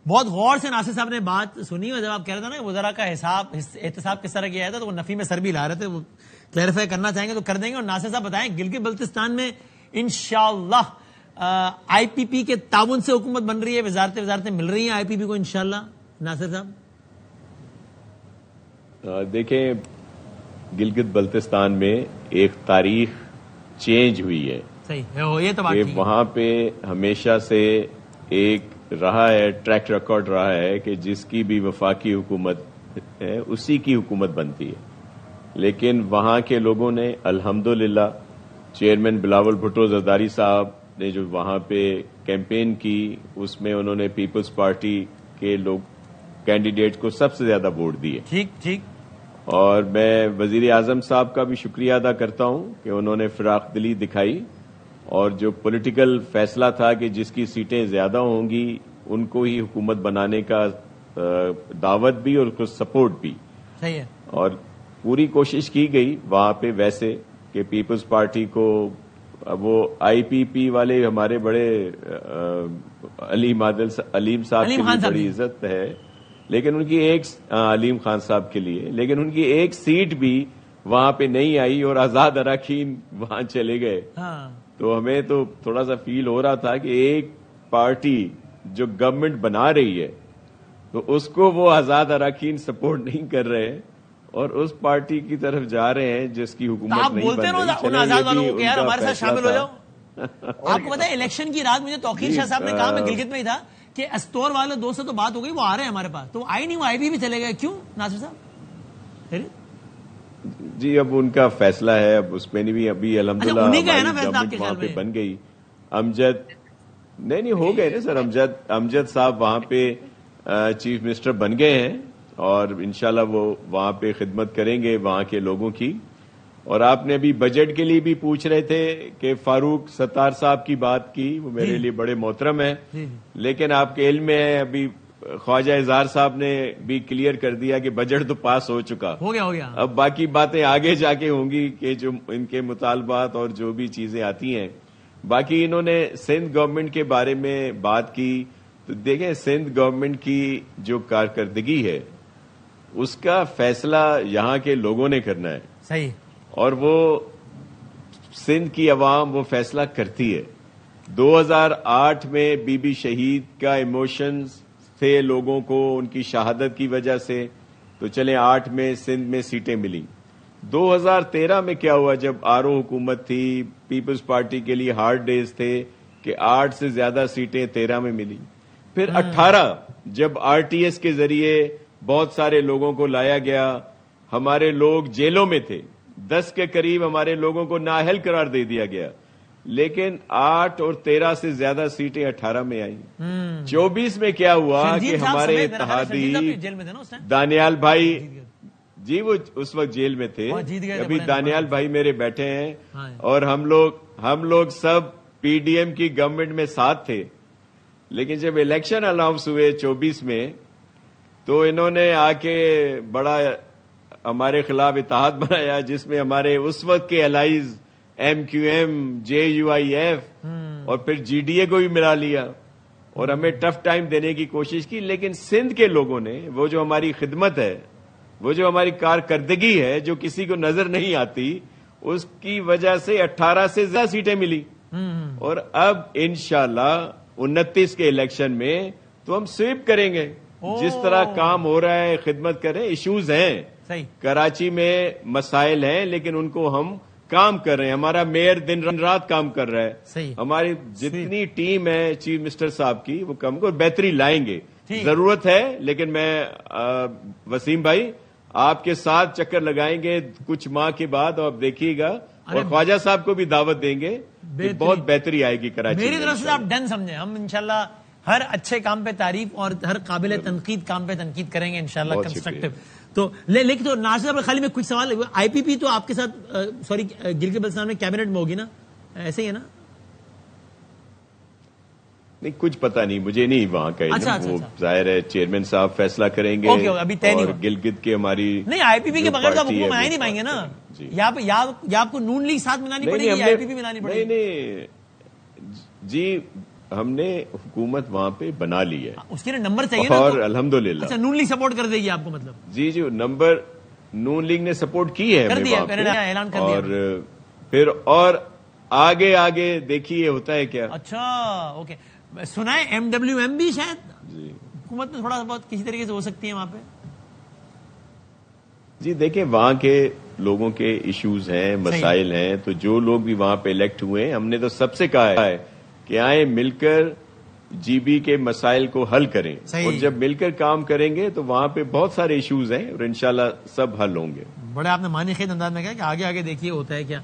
بہت غور سے ناصر صاحب نے بات سنی، اور جب آپ کہہ رہے تھے نا وزراء کا احتساب کس طرح کیا جاتا ہے تو وہ نفی میں سر بھی لا رہے تھے، وہ کلیریفائی کرنا چاہیں گے تو کر دیں گے. اور ناصر صاحب بتائیں گلگت بلتستان میں انشاءاللہ آئی پی پی کے تعاون سے حکومت بن رہی ہے، وزارتیں مل رہی ہیں آئی پی پی کو انشاءاللہ. ناصر صاحب دیکھیں، گلگت بلتستان میں ایک تاریخ چینج ہوئی ہے. صحیح ہے، یہ تو بات کہ ٹھیک ہے. وہاں پہ ہمیشہ سے ایک رہا ہے، ٹریک ریکارڈ رہا ہے کہ جس کی بھی وفاقی حکومت ہے اسی کی حکومت بنتی ہے. لیکن وہاں کے لوگوں نے الحمدللہ چیئرمین بلاول بھٹو زرداری صاحب نے جو وہاں پہ کیمپین کی، اس میں انہوں نے پیپلز پارٹی کے لوگ کینڈیڈیٹ کو سب سے زیادہ ووٹ دیے. ٹھیک. اور میں وزیر اعظم صاحب کا بھی شکریہ ادا کرتا ہوں کہ انہوں نے فراخ دلی دکھائی، اور جو پولیٹیکل فیصلہ تھا کہ جس کی سیٹیں زیادہ ہوں گی ان کو ہی حکومت بنانے کا دعوت بھی اور کچھ سپورٹ بھی. صحیح ہے. اور پوری کوشش کی گئی وہاں پہ ویسے کہ پیپلز پارٹی کو، وہ آئی پی پی والے ہمارے بڑے علیم صاحب کے لیے بڑی عزت ہے، لیکن ان کی ایک علیم خان صاحب کے لیے، لیکن ان کی ایک سیٹ بھی وہاں پہ نہیں آئی اور آزاد اراکین وہاں چلے گئے. تو ہمیں تو تھوڑا سا فیل ہو رہا تھا کہ ایک پارٹی جو گورنمنٹ بنا رہی ہے تو اس کو وہ آزاد اراکین سپورٹ نہیں کر رہے اور اس پارٹی کی طرف جا رہے ہیں جس کی حکومت نہیں بن رہی. ان آزاد والوں کو کہ یار ہمارے ساتھ شامل ہو جاؤ. آپ کو پتا ہے الیکشن کی رات مجھے توقیر شاہ صاحب نے کہا، میں گلگت میں ہی تھا، کہ استور والے دوست سے تو بات ہو گئی، وہ آ رہے ہیں ہمارے پاس، تو وہ آئی نہیں، وہ آئی بھی چلے گئے. کیوں ناصر صاحب؟ جی اب ان کا فیصلہ ہے، اب اس میں نہیں، ابھی الحمدللہ وہاں پہ بن گئی. امجد نہیں ہو گئے نا سر، امجد صاحب وہاں پہ چیف منسٹر بن گئے ہیں اور انشاءاللہ وہ وہاں پہ خدمت کریں گے وہاں کے لوگوں کی. اور آپ نے ابھی بجٹ کے لیے بھی پوچھ رہے تھے کہ فاروق ستار صاحب کی بات کی، وہ میرے لیے بڑے محترم ہیں، لیکن آپ کے علم میں ہے ابھی خواجہ اظہار صاحب نے بھی کلیئر کر دیا کہ بجٹ تو پاس ہو چکا، ہو گیا. اب باقی باتیں آگے جا کے ہوں گی کہ جو ان کے مطالبات اور جو بھی چیزیں آتی ہیں. باقی انہوں نے سندھ گورنمنٹ کے بارے میں بات کی، تو دیکھیں سندھ گورنمنٹ کی جو کارکردگی ہے اس کا فیصلہ یہاں کے لوگوں نے کرنا ہے. صحیح. اور وہ سندھ کی عوام وہ فیصلہ کرتی ہے. 2008 میں بی بی شہید کا ایموشنز تھے لوگوں کو ان کی شہادت کی وجہ سے، تو چلیں 8 میں سندھ میں سیٹیں ملی. 2013 میں کیا ہوا جب آر او حکومت تھی، پیپلز پارٹی کے لیے ہارڈ ڈیز تھے کہ 8 سے زیادہ سیٹیں 13 میں ملی. پھر 18 جب آر ٹی ایس کے ذریعے بہت سارے لوگوں کو لایا گیا، ہمارے لوگ جیلوں میں تھے، 10 کے قریب ہمارے لوگوں کو نااہل قرار دے دیا گیا، لیکن 8 اور 13 سے زیادہ سیٹیں 18 میں آئیں. 24 میں کیا ہوا کہ ہمارے اتحادی دانیال بھائی، جی وہ اس وقت جیل میں تھے، ابھی دانیال بھائی میرے بیٹھے ہیں، اور ہم لوگ سب پی ڈی ایم کی گورنمنٹ میں ساتھ تھے. لیکن جب الیکشن اناؤنس ہوئے 24 میں، تو انہوں نے آ کے بڑا ہمارے خلاف اتحاد بنایا، جس میں ہمارے اس وقت کے allies M Q M, J U I F اور پھر جی ڈی اے کو بھی ملا لیا اور ہمیں ٹف ٹائم دینے کی کوشش کی. لیکن سندھ کے لوگوں نے وہ جو ہماری خدمت ہے، وہ جو ہماری کارکردگی ہے جو کسی کو نظر نہیں آتی، اس کی وجہ سے 18 سے زیادہ سیٹیں ملی. اور اب انشاءاللہ 29 کے الیکشن میں تو ہم سویپ کریں گے. جس طرح کام ہو رہا ہے خدمت کریں. ایشوز ہیں کراچی میں، مسائل ہیں، لیکن ان کو ہم کام کر رہے ہیں. ہمارا میئر دن رات کام کر رہا ہے. ہماری جتنی ٹیم ہے چیف منسٹر صاحب کی وہ کم کو بہتری لائیں گے. ضرورت ہے، لیکن میں وسیم بھائی آپ کے ساتھ چکر لگائیں گے کچھ ماہ کے بعد، اور آپ دیکھیے گا، اور خواجہ صاحب کو بھی دعوت دیں گے، بہت بہتری آئے گی کراچی میں. میری طرف سے آپ ڈن سمجھیں، ہم انشاءاللہ ہر اچھے کام پہ تعریف اور ہر قابل تنقید کام پہ تنقید کریں گے انشاءاللہ کنسٹرکٹیو. تو لیکن تو ناصر صاحب خالی میں کچھ سوال، آئی پی پی تو آپ کے ساتھ سوری گلگت بلتستان میں کیبنٹ میں ہوگی نا، ایسے ہی ہے نا؟ نہیں کچھ پتہ نہیں، مجھے نہیں وہاں کا علم. وہ ظاہر ہے چیئرمین صاحب فیصلہ کریں گے. اور گلگت کے ہماری نہیں آئی پی پی کے بغیر تو آپ حکومت بنا ہی نہیں پائیں گے نا. یا آپ کو نون لیگ ساتھ ملانی پڑے گی یا آئی پی پی ملانی پڑے گی؟ نہیں جی، ہم نے حکومت وہاں پہ بنا لی ہے اس کے لیے نمبر چاہیے نا اور الحمدللہ اچھا نون لیگ سپورٹ کر دے گی آپ کو مطلب جی نمبر نون لیگ نے سپورٹ کی ہے کر ہمیں دیا وہاں میں نے پہ اعلان کر دیا اور پھر اور آگے دیکھیے ہوتا ہے کیا اچھا اوکے سنا ہے MWM بھی شاید جی حکومت میں تھوڑا بہت کسی طریقے سے ہو سکتی ہے وہاں پہ جی دیکھیں وہاں کے لوگوں کے ایشوز ہیں مسائل ہیں تو جو لوگ بھی وہاں پہ الیکٹ ہوئے ہیں ہم نے تو سب سے کہا ہے کہ آئیں مل کر جی بی کے مسائل کو حل کریں صحیح. اور جب مل کر کام کریں گے تو وہاں پہ بہت سارے ایشوز ہیں اور انشاءاللہ سب حل ہوں گے بڑے آپ نے معنی خیز انداز میں کہا کہ آگے دیکھیے ہوتا ہے کیا